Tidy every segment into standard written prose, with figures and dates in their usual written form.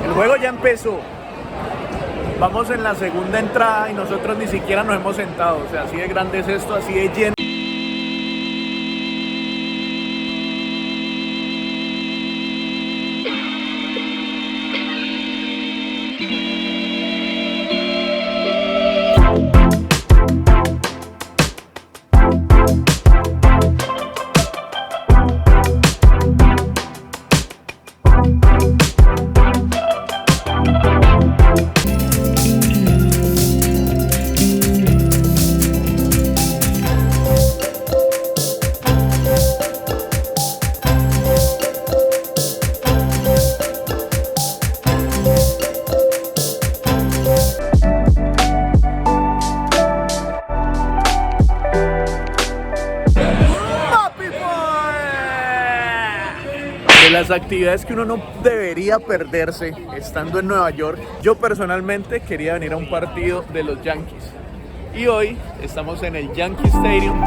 El juego ya empezó. Vamos en la segunda entrada y nosotros ni siquiera nos hemos sentado. O sea, así de grande es esto, así de lleno. De las actividades que uno no debería perderse estando en Nueva York, yo personalmente quería venir a un partido de los Yankees. Y hoy estamos en el Yankee Stadium.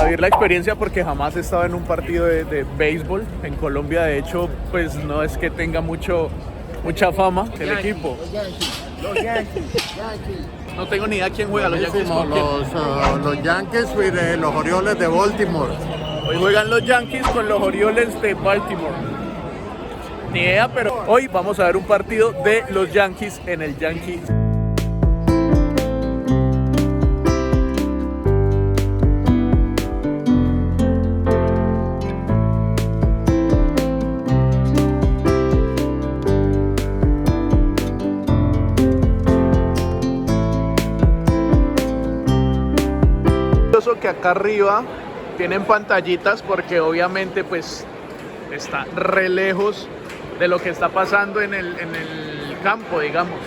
A vivir la experiencia porque jamás he estado en un partido de béisbol. En Colombia, de hecho, pues no es que tenga mucha fama el equipo. Los Yankees. No tengo ni idea quién juega los Yankees. Los Yankees y los Orioles de Baltimore. Hoy juegan los Yankees con los Orioles de Baltimore. Ni idea, pero hoy vamos a ver un partido de los Yankees en el Yankees. Que acá arriba tienen pantallitas porque obviamente pues está re lejos de lo que está pasando en el campo, digamos.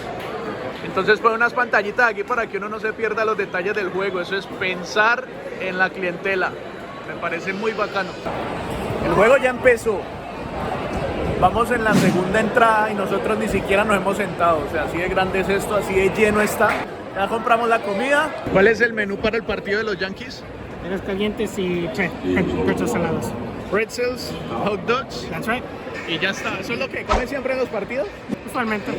Entonces ponen unas pantallitas aquí para que uno no se pierda los detalles del juego. Eso es pensar en la clientela. Me parece muy bacano. El juego ya empezó. Vamos en la segunda entrada y nosotros ni siquiera nos hemos sentado. O sea, así de grande es esto, así de lleno está. Ya compramos la comida. ¿Cuál es el menú para el partido de los Yankees? Perros calientes y pretzels salados. Pretzels, hot dogs. That's right. Y ya está. ¿Eso es lo que comen siempre en los partidos? Usualmente.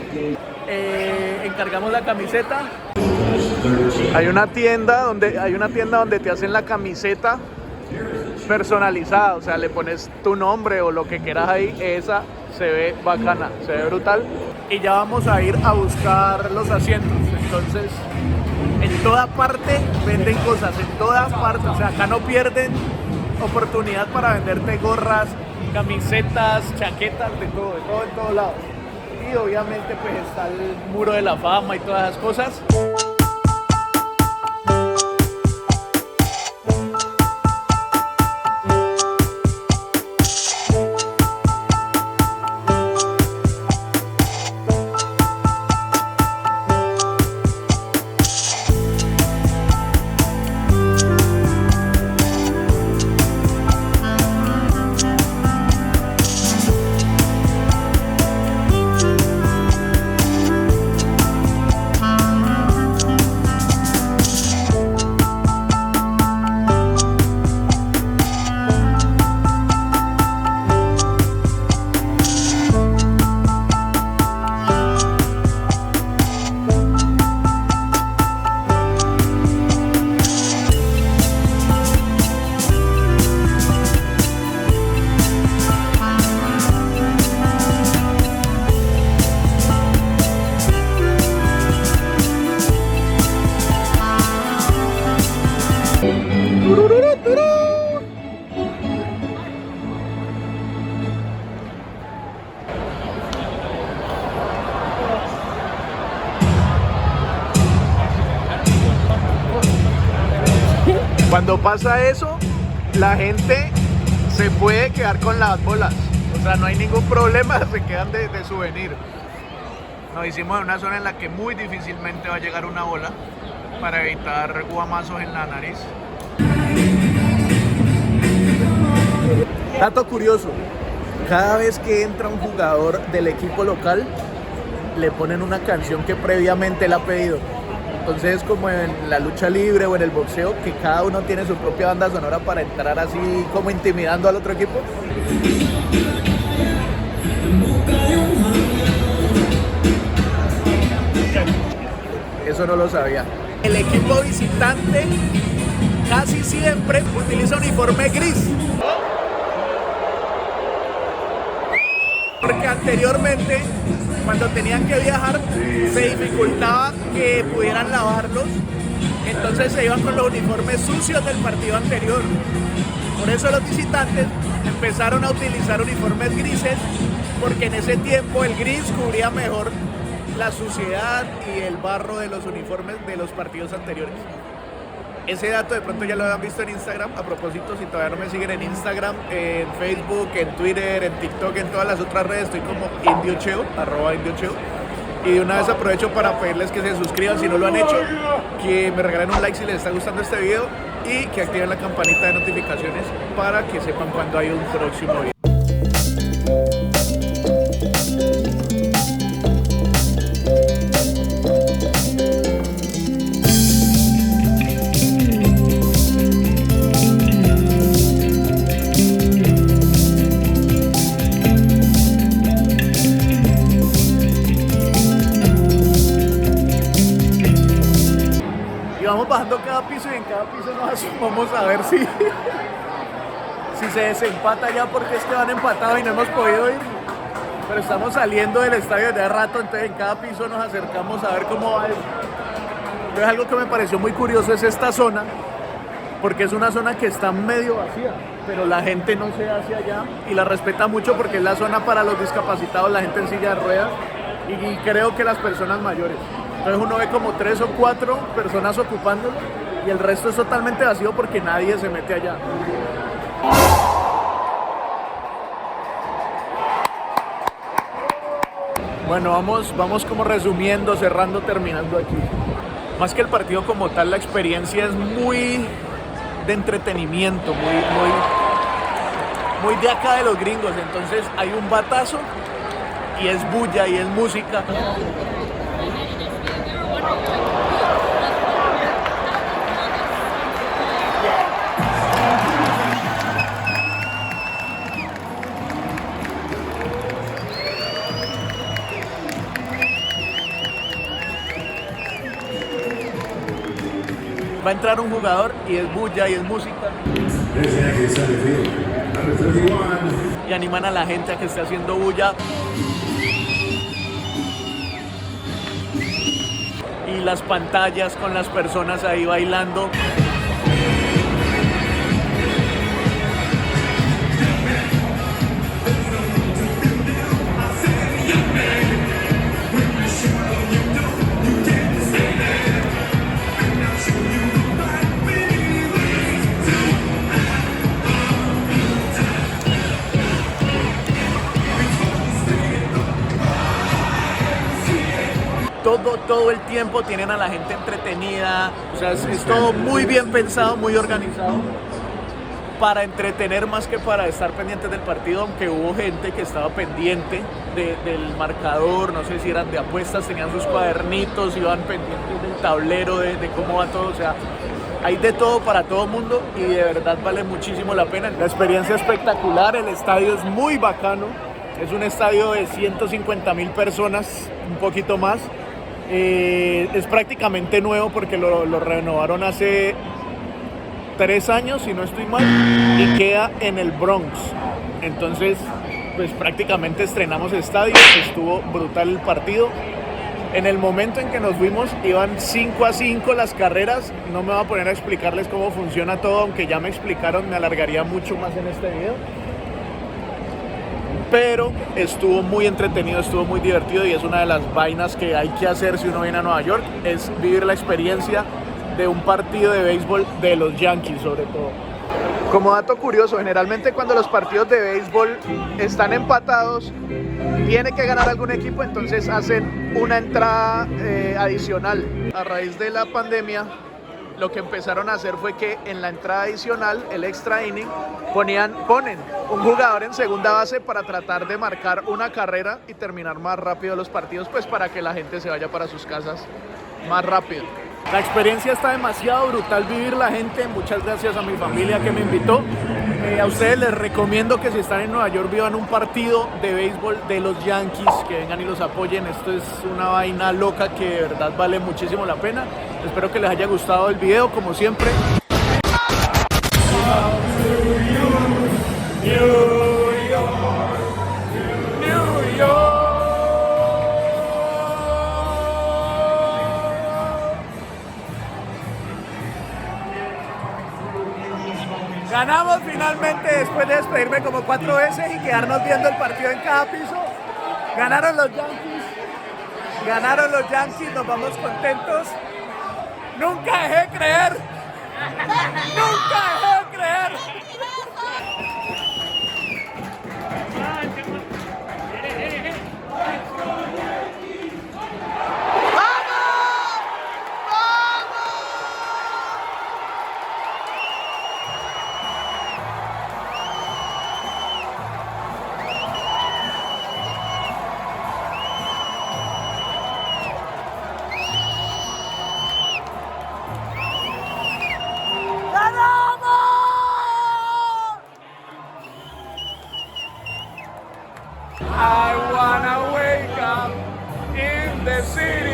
Encargamos la camiseta. Hay una tienda donde te hacen la camiseta personalizada. O sea, le pones tu nombre o lo que quieras ahí. Esa se ve bacana, se ve brutal. Y ya vamos a ir a buscar los asientos. Entonces, en toda parte venden cosas, en todas partes. O sea, acá no pierden oportunidad para venderte gorras, camisetas, chaquetas, de todo en todos lados. Y obviamente pues está el muro de la fama y todas esas cosas. Cuando pasa eso, la gente se puede quedar con las bolas. O sea, no hay ningún problema, se quedan de souvenir. Nos hicimos en una zona en la que muy difícilmente va a llegar una bola para evitar guamazos en la nariz. Dato curioso, cada vez que entra un jugador del equipo local, le ponen una canción que previamente él ha pedido. Entonces, como en la lucha libre o en el boxeo, que cada uno tiene su propia banda sonora para entrar así como intimidando al otro equipo. Eso no lo sabía. El equipo visitante casi siempre utiliza uniforme gris. Porque anteriormente, cuando tenían que viajar, se dificultaba que pudieran lavarlos. Entonces se iban con los uniformes sucios del partido anterior. Por eso los visitantes empezaron a utilizar uniformes grises, porque en ese tiempo el gris cubría mejor la suciedad y el barro de los uniformes de los partidos anteriores. Ese dato de pronto ya lo habían visto en Instagram. A propósito, si todavía no me siguen en Instagram, en Facebook, en Twitter, en TikTok, en todas las otras redes, estoy como indiocheo, @indiocheo. Y de una vez aprovecho para pedirles que se suscriban si no lo han hecho, que me regalen un like si les está gustando este video y que activen la campanita de notificaciones para que sepan cuando hay un próximo video. Vamos bajando cada piso y en cada piso nos asomamos a ver si se desempata ya, porque es que van empatados y no hemos podido ir. Pero estamos saliendo del estadio de rato, entonces en cada piso nos acercamos a ver cómo va eso. Entonces algo que me pareció muy curioso es esta zona, porque es una zona que está medio vacía, pero la gente no se hace allá y la respeta mucho porque es la zona para los discapacitados, la gente en silla de ruedas y creo que las personas mayores. Entonces uno ve como 3 o 4 personas ocupándolo y el resto es totalmente vacío porque nadie se mete allá. Bueno, vamos como resumiendo, cerrando, terminando aquí. Más que el partido como tal, la experiencia es muy de entretenimiento, muy de acá de los gringos. Entonces hay un batazo y es bulla y es música. Va a entrar un jugador y es bulla y es música. Y animan a la gente a que esté haciendo bulla. Y las pantallas con las personas ahí bailando. Todo el tiempo tienen a la gente entretenida, o sea, es todo muy bien pensado, muy organizado para entretener más que para estar pendientes del partido, aunque hubo gente que estaba pendiente del marcador, no sé si eran de apuestas, tenían sus cuadernitos, iban pendientes del tablero, de cómo va todo, o sea, hay de todo para todo el mundo y de verdad vale muchísimo la pena. La experiencia es espectacular, el estadio es muy bacano, es un estadio de 150,000 personas, un poquito más. Es prácticamente nuevo porque lo renovaron hace 3 años, si no estoy mal, y queda en el Bronx. Entonces, pues prácticamente estrenamos estadio, estuvo brutal el partido. En el momento en que nos fuimos, iban 5-5 las carreras. No me voy a poner a explicarles cómo funciona todo, aunque ya me explicaron, me alargaría mucho más en este video. Pero estuvo muy entretenido, estuvo muy divertido y es una de las vainas que hay que hacer si uno viene a Nueva York, es vivir la experiencia de un partido de béisbol de los Yankees sobre todo. Como dato curioso, generalmente cuando los partidos de béisbol están empatados, tiene que ganar algún equipo, entonces hacen una entrada adicional. A raíz de la pandemia, lo que empezaron a hacer fue que en la entrada adicional, el extra inning, ponen un jugador en segunda base para tratar de marcar una carrera y terminar más rápido los partidos, pues para que la gente se vaya para sus casas más rápido. La experiencia está demasiado brutal vivirla, gente. Muchas gracias a mi familia que me invitó. A ustedes les recomiendo que si están en Nueva York vivan un partido de béisbol de los Yankees, que vengan y los apoyen. Esto es una vaina loca que de verdad vale muchísimo la pena. Espero que les haya gustado el video, como siempre. Ganamos finalmente después de despedirme como 4 veces y quedarnos viendo el partido en cada piso. Ganaron los Yankees, nos vamos contentos. Nunca dejé de creer. Nunca dejé de creer. I wanna wake up in the city.